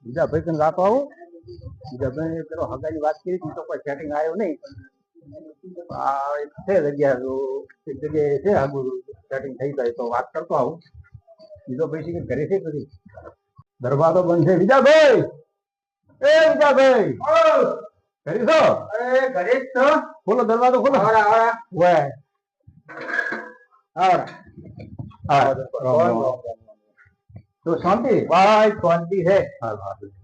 બીજા ભાઈ રાતો આવું બીજા ભાઈ પેલો હગાની વાત કરી તો કોઈ સેટિંગ આવ્યો નહીં. છે જગ્યા એક જગ્યાએ છે આગળ સેટિંગ થઈ જાય તો વાત કરતો આવું. બીજો ભાઈ કે ઘરે છે બધી દરવાજો બંધ છે. વિજાભાઈ એ વિજાભાઈ ઘરે છો? અરે ઘરે જ છો. ખોલો દરવાજો ખોલો. તો શાંતિ ભાઈ શાંતિ છે.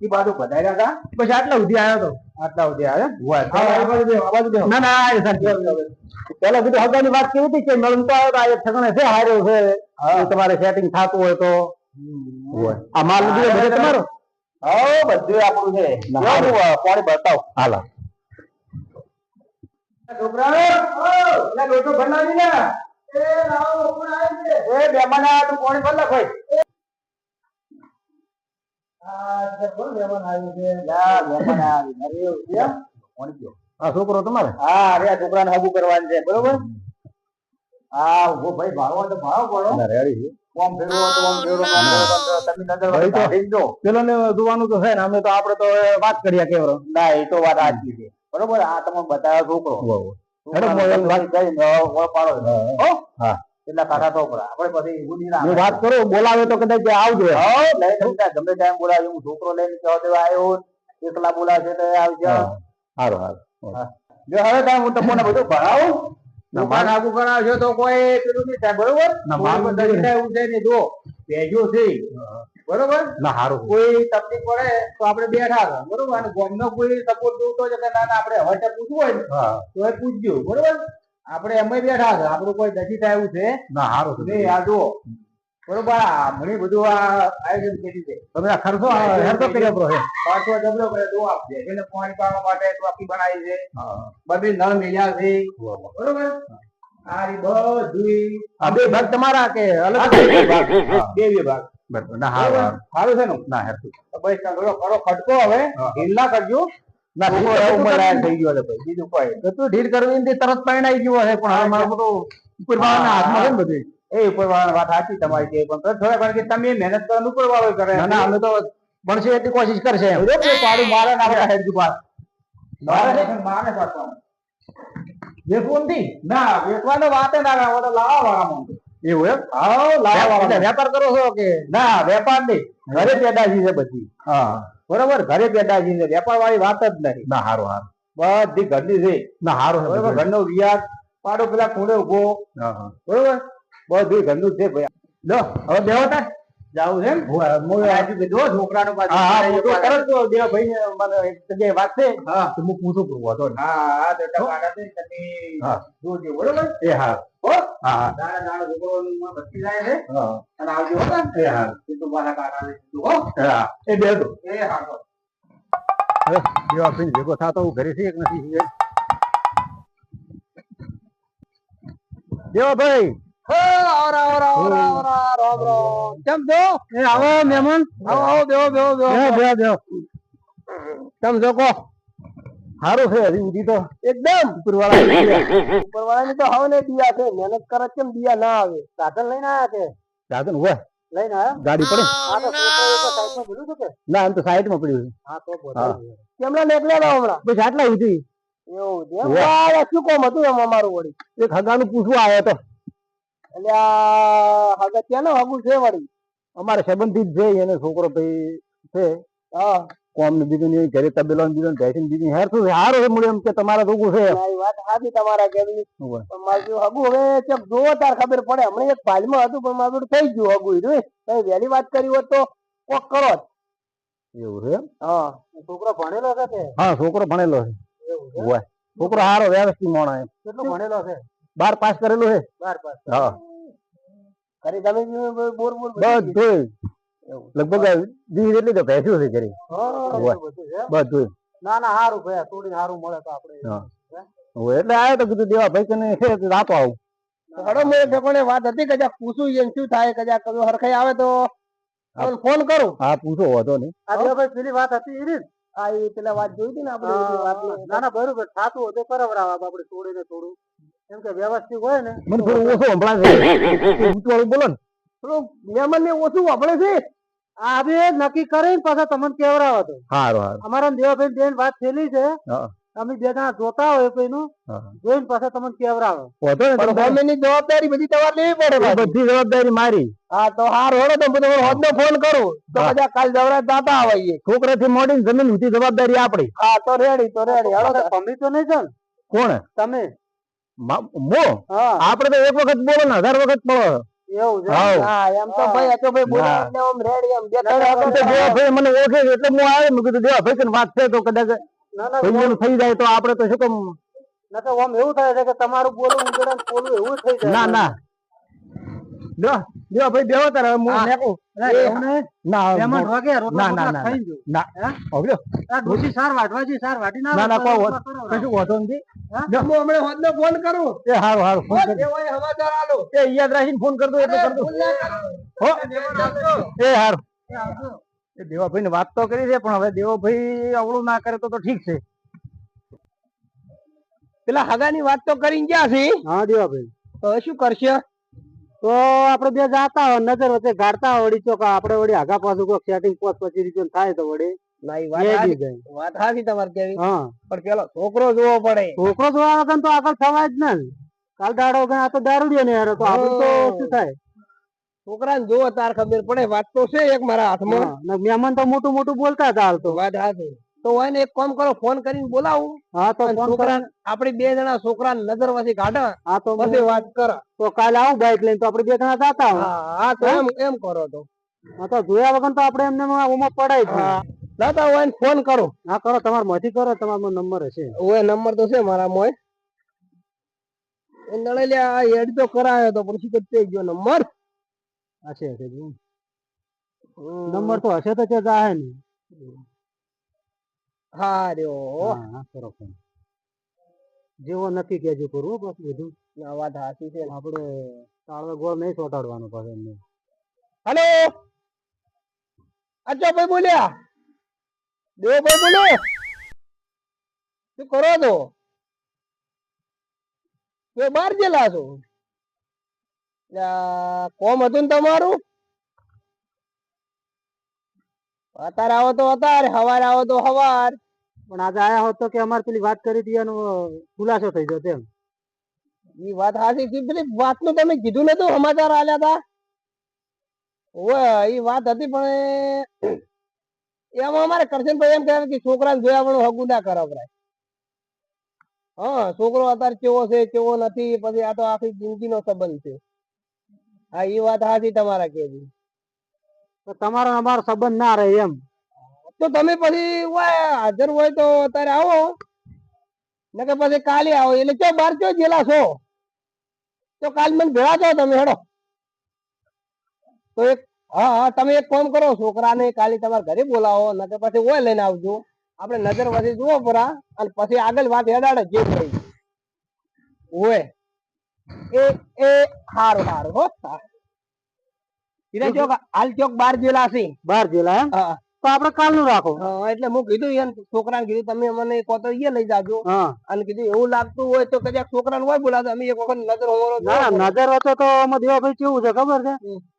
એ બાજુ વધાર્યા હતા પછી આટલા સુધી આવ્યો તો. આટલા સુધી આવ્યા. ના ના પેલા કીધું હગાની વાત કેવી હતી કે મેળમ તો આવ્યો તો ઠકાણે છે હાર્યો છે. તમારે સેટિંગ થતું હોય તો આ માલ બધું તમારો બધું આપણું છે. પાણી બતાવ હાલ છોકરા લોટો બનાવી ને મહેમાન આવ્યા તું પાણી ભર ભાઈ. છોકરો તમારે? હા અરે આ છોકરા ને હગું કરવાનું છે બરોબર. હા ઉભો ભાઈ ભાવો તો ભાવ પડો. પેલો ને જોવાનું તો છે ને અમે તો આપડે તો વાત કરીએ કેવરો. ના એ તો વાત સાચી છે બરોબર. આ તમે બતાવ્યો છોકરો એટલા કાઢા તો પડે આપડે પછી વાત કરો. બોલાવે તો કદાચ આવજો. ગમે ટાઈમ બોલાવે. હું છોકરો લઈને આવ્યો એકલા બોલાવશે તો આવજો. સારું સારું. જો હવે તમે હું તમને બધું ભણાવું. દુકાન આગું કરાવશો તો કોઈ પેલું નહીં થાય બરોબર. જો ભેજો છે બરોબર. ના સારું. કોઈ તકલીફ પડે તો આપડે બેઠા હતા બરોબર. અને ગોમનો કોઈ સપોર્ટ જોતો છે કે ના ના આપડે હવે પૂછવું હોય ને તો એ પૂછજો બરોબર. આપડે એમ બેઠા હતા. આપણું કોઈ નજીક આવ્યું છે ના સારું નહીં. આ જુઓ બરોબર. ઘણી બધું આ આયોજન કર્યું છે. તમે આ ખર્ચો હેરતો કર્યો છે. પાછો જબરો કરે તો આપજે એને પાણી પાવા માટે ટોપી બનાવી છે. બધી નળ મેલ્યા છે બરોબર. આ બધું આ બે ભાગ તમારા કે અલગ? બે વિભાગ. ના સારું સારું છે ને. ના હેરતું બસ કરો ખટકો હવે ઢીલ ના કરજો. ના થઈ ગયો છે ભાઈ. બીજું કોઈ તું ઢીલ કરવી તરત પરણાઈ ગયો હશે પણ હવે મારું બધું ઉપર વાળાના હાથમાં છે ને બધું. એ ઉપર વાળા વાત સાચી તમારી છે પણ થોડા કારણ કે તમે મહેનત કરવાનું ઉપર વાળો કરે. ના અમે તો ભણશે એટલી કોશિશ કરશે. પાડું મારે ના હેડજુ પાડ મારે પાડવાનું વેચવું નથી. ના વેચવાનો વાત ના લાવવા વાળામાં એવું એમ? હા લાવવા વાળા વેપાર કરો છો કે? ના વેપાર નહીં. ઘરે પેદાશી છે બધી. હા બરોબર. ઘરે પેદાશી છે. વેપાર વાળી વાત જ નથી. ના સારું સારું. બધી ઘરની છે. ના સારું બરોબર. ઘરનો વ્યાજ પાડો પેલા ખૂણે ઉભો બરોબર. બધું ઘરનું છે ભાઈ. લો હવે બેહો તા જાવું છે છોકરાનો ભાઈ વાત છે. હું પૂછું હતો. હા જોજો બરોબર. એ હા દાણા દાણા છોકરો ભટકી જાય છે. અને આવજો એ હા તું મારા કાકા એ બે તો એ હા જેવા ભાઈ ભેગો થતો હું ઘરે છે એક નથી. જેવા ભાઈ કેમ છો? આવો મહેમાન. આવો બેહો બેહો બેહો. કેમ છો કહો? સારું છે હજી સુધી તો એકદમ ઉપરવાળાની તો હવે ને દિયા છે. મહેનત કરે કેમ દિયા ના આવે? સાધન લઈને આયા છે? સાધન હોય લઈને આયા? ગાડી પડે? ના એમ તો સાઈડ માં પડ્યું છે. હા તો કેમના નીકળ્યા હમણાં બસ આટલા સુધી. એવું શું કોમ હતું એમ અમારું વળી? એક હગાનું પૂછવા આવ્યો તો. એટલે હગા ત્યાંનો હગું છે વળી? અમારે સંબંધિત છે એને છોકરો ભાઈ છે. હા કોમ ને બીજું નહીં ઘરે તબેલો બીજું ભેંસી બીજું હેર શું સારું છે મળે એમ કે તમારા છોકરું છે. વાત સાચી તમારા ઘરની. મારું હગું હવે ચક જોવો તાર ખબર પડે. હમણાં એક ફાઇલમાં હતું પણ મારું થઈ ગયું હગું. કઈ વહેલી વાત કરી હોત તો કોક કરો. એવું છે? હા છોકરો ભણેલો છે? હા છોકરો ભણેલો છે. છોકરો સારો વ્યવસ્થિત માણસ. કેટલો ભણેલો છે? 12 પાસ કરેલું છે. 12 પાસ. હા ખરી તમે બોર બોર બધું લગભગ 20 જેટલી તો ભેંસ્યું છે ઘરે. બધું ના ના સારું ભાઈ થોડી સારું મળે તો આપડે એટલે આવ્યો તો કીધું દેવા ભાઈ કને છે રાતો આવું. હડો મેં વાત હતી કદાચ પૂછું એમ શું થાય કદાચ હરખાઈ આવે તો ફોન કરું. હા પૂછો વાંધો નહીં. ભાઈ પેલી વાત હતી એ રીત પેલા વાત જોઈ હતી ને આપડે. ના ના બરોબર થતું હોય તો કરાવડાવવા આપડે છોડીને થોડું એમ કે વ્યવસ્થિત હોય ને. મને થોડું ઓછું સંભળાય છે. બોલો ને થોડું મહેમાન ને ઓછું વાપરે છે. આ બે નક્કી કરીને પાછા તમને કેવરાવો તો હારું હારું અમારા દેવાભાઈ બેન વાત થયેલી છે હા. અમે બે જણા જોતા હોય કોઈનું હા. જોઈને પાછા તમને કેવરાવો વાંધો નહીં, પણ તમે ગવર્મેન્ટની જવાબદારી બધી તમારે લેવી પડે એ પાછી. બધી જવાબદારી મારી. હા તો હાર હોડો તો હું તમને હોદનો ફોન કરું તો હા. બધા કાલ જવરાજ જાતા આવીએ. છોકરાથી મોડીને જમીન સુધી જવાબદારી આપણી. હા તો રેડી હેડો તમે તો નહીં જાણ કોણ તમે મો હા આપણે તો એક વખત બોલો ને 1000 વખત બોલો. એવું છે હાઉ. હા એમ તો ભાઈ હતો ભાઈ બોલે હા. એટલે આમ રેડી એમ બે તો દેવાભાઈ મને ઓળખે છે એટલે હું આવ્યો. મેં કીધું દેવાભાઈ કને વાત છે તો કદાચ ના ભાઈઓનું થઈ જાય તો આપણે તો શું કામ. ના તો આમ એવું થાય છે કે તમારું બોલું ઉંદરડા બોલું એવું થઈ જાય. ના ના દેવાભાઈ બેહો તારે હું નેકું. ના મહેમાન વાગે ના, રોટલા ના, બોટલા ના, ખાઈ જો ના આવજો. આ ડોસી સાર વાટવાજી સાર વાટી ના ના ના કોઈ રોટલા કરો. કશું વાંધો નથી. હા? હું હમણાં હોદનો ફોન કરું એ હારું હારું ફોન જે કરજો. હોય સમાચાર આલો એ યાદ રાખીને ફોન કરજો એટલે કરજો. ભૂલ ના કરો. હો મહેમાન આવજો. એ હારું. એ આવજો. એ દેવાભાઈ ને વાત તો કરી છે પણ હવે દેવાભાઈ અવળું ના કરે તો ઠીક છે. પેલા હગાની વાત તો કરીને ગયા છે હા દેવાભાઈ તો હવે શું કરશે તો આપડે બે જાતા હોય નજર વચ્ચે ગાડતા હોય વળી ચોક આપડે વળી આગા પાછું કોઈ સેટિંગ 25 રૂપિયા થાય તો વળી વાત હાથી તમારે કેવી હા પણ પેલો છોકરો જોવો પડે છોકરો જોવા વગર તો આગળ થવાય જ ને કાલ દાડો વગર આ તો દારૂડિયો ને યાર તો આપડે તો શું થાય છોકરાને જોવો તાર ખબર પડે વાત તો છે એક મારા હાથમાં મહેમાન તો મોટું મોટું બોલતા હતા હાલ તો વાત હાથી તો હોય ને એક કામ કરો ફોન કરીને બોલાવું હા તો છોકરા આપડે બે જણા છોકરા નજર વચ્ચે કાઢા હા તો પછી વાત કરો તો કાલે આવું બાઈક લઈને તો આપડે બે જણા જાતા હા તો એમ કરો તો હા તો જોયા વગર તો આપડે એમને ઓમાં પડાય જ દાદા હોય ને ફોન કરો હા કરો તમારા માંથી કરો તમારો નંબર હશે ઓય નંબર તો છે મારા મોય એ નળે લે આ એડ તો કરાયો તો પછી કે ગયો નંબર હશે નંબર તો હશે તો છે જાહે ને હા રહ્યો હા કરો ફોન જેવો નક્કી કેજો કરવું બસ બધું ના વાત સાચી છે આપણે તાળવે ગોળ નહીં ચોટાડવાનું પાછું એમને હેલો અચ્છા ભાઈ બોલ્યા દેવો ભાઈ બોલો શું કરો છો તો બહાર ગયેલા છો કોમ હતું ને તમારું અત્યારે આવો તો અત્યારે સવારે આવો તો સવાર પણ આજે આયા હોત તો કે અમારે પેલી વાત કરી હતી એનો ખુલાસો થઈ ગયો તેમ એ વાત સાચી છે પેલી વાત નું તમે કીધું નતું સમાચાર આલ્યા હતા ઓય એ વાત હતી પણ એમાં અમારે કરશનભાઈ એમ કહેવાય કે છોકરાને જોયા વગર હગું ના કરાવરાય હા છોકરો અત્યારે કેવો છે કેવો નથી પછી આ તો આખી જિંદગીનો સંબંધ છે હા એ વાત સાચી તમારા કેવી તો તમારો અમારો સંબંધ ના રહે એમ તો તમે પછી હાજર હોય તો અત્યારે આવો નકર પછી કાલે આવો એટલે ચો બાર ચો ગયેલા છો તો કાલ મને ભેળા છો તમે હેડો તો એક હા હા તમે એક કામ કરો છોકરાને કાલે તમારા ઘરે બોલાવો નકર પછી ઓય લઈને આવજો આપણે નજર પછી જુઓ પરા અને પછી આગળ વાત હેડાડે જે થઈ ઓય એ એ હારું હારું હો ચોક હાલ ચોક 12 જેલા છે 12 જેલા હા તો આપડે કાલ નું રાખો એટલે હું કીધું એમ છોકરાને કીધું તમે મને કો તો એ લઈ જાજો અને કીધું એવું લાગતું હોય તો કદાચ છોકરાને હોય બોલાતો અમે એક વખત નજર હોવાનો નજર હતો તો આમાં દેવાભાઈ કેવું છે ખબર છે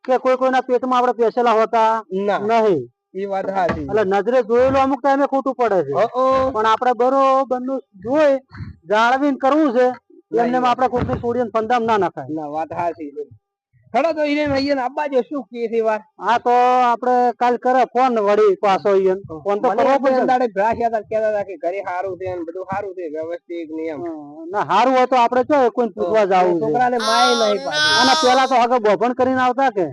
કે કોઈ કોઈના પેટમાં આપડે પેસેલા હોતા નહીં એ વાત સાચી એટલે નજરે જોયેલું અમુક ટાઈમે ખોટું પડે છે પણ આપડે બરોબર નું જોઈ જાળવીને કરવું છે એમને આપડે કોઈ છોડીને પંદામ ના નખાય ના વાત સાચી છે ખરો તો એને અહીંયા આબા જો શું કે છે વાત હા તો આપડે કાલ કરે ફોન વળી પાછો ફોન તો કરવો પડે દાડે ભ્રાસ હતા કહેતા હતા કે ઘરે સારું છે ને બધું સારું છે વ્યવસ્થિત નિયમ ના સારું હોય તો આપડે જો કોઈ પૂછવા જાવું છે છોકરાને માય નહીં પાડી આના પેલા તો હવે બોભણ કરીને આવતા કે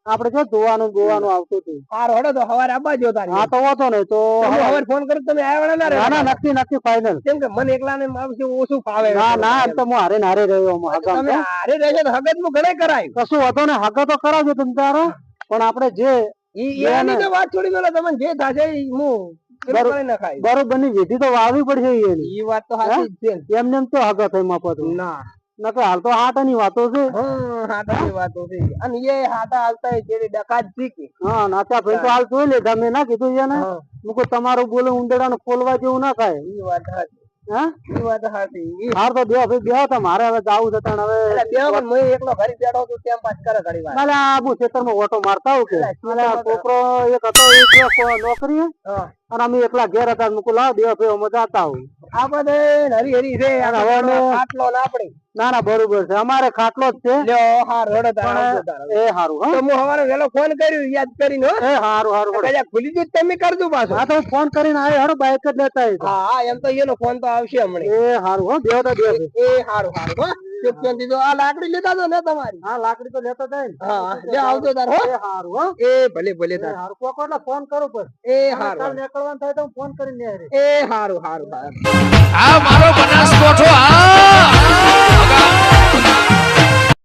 આપડે જો જોવાનું આવતું હતું સારું હડો તો સવારે આબા જો તારી હા તો હોતો ને તો હવે ફોન કરી તમે આવ્યા ના ના નક્કી નક્કી ફાઇનલ કેમ કે મને એકલાને આવશે ઓછું ફાવે ના ના એમ તો હું હારે નારે રહ્યો તમે હારે રહેજો તો હગત નું ઘણે કરાય કશું હતો ને હગત તો કરાવજો તમે તારો પણ આપડે જે એની તો વાત છોડી મેલો તમને જે થાશે હું બરોબર ની વિધિ તો વાવવી પડશે એ વાત તો સાચી છે એમને એમ તો હગત હોય મફત ના નકર હાલ તો હાટાની વાતો છે હાટાની વાતો છે અને એ હાટા હાલતા જે ડકાત શીખી હા નાચા ભાઈ તો હાલ જોઈ લે તમે ના કીધું એને મૂકો તમારું બોલે ઉંદરડા ને ખોલવા જેવું ના થાય એ વાત સાચી હા ઈ વાત સાચી. હાર તો બે ભાઈ બે મારે હવે જાવું છે તાણ હવે એટલે બે પણ હું એકલો ઘરે બેઠો છું તેમ પાછ કરે ઘડી વાર. મારે આબુ ખેતરમાં ઓટો મારતા આવું કે મારે આ છોકરો એક હતો એ ગયો નોકરી અને અમે એકલા ઘેર હતા મુકુ લાવ બે ભાઈ અમે જાતા આવું. આપડે હરી હરી છે ખાટલો ના આપડી. ના ના બરોબર છે અમારે ખાટલો જ છે. લ્યો હાર હેડો તાર આવજો તાર. એ હારું તો હું હવારે વેલો ફોન કર્યો યાદ કરીને હો. એ હારું હારું કદાચ ભૂલી ગયું તમે કરજો પાછો. હા તો ફોન કરીને આવ્યો હેડો બાઈક જ લેતા આવી. હા એમ તો એનો ફોન તો આવશે હમણાં. એ હારું હો બે તો બે એ હારું હારું હો. ચૂપચાપ દીધો આ લાકડી લેતા જો ને તમારી. હા લાકડી તો લેતા જાય ને. હા લે આવજો તાર હો. એ હારું હો. એ ભલે ભલે તાર. હારું કોકો એટલે ફોન કરો પર. એ કાલ હારું. નીકળવાનું થાય તો ફોન કરીને એ હારું હારું હારું. આ મારો બનાસકોઠો આ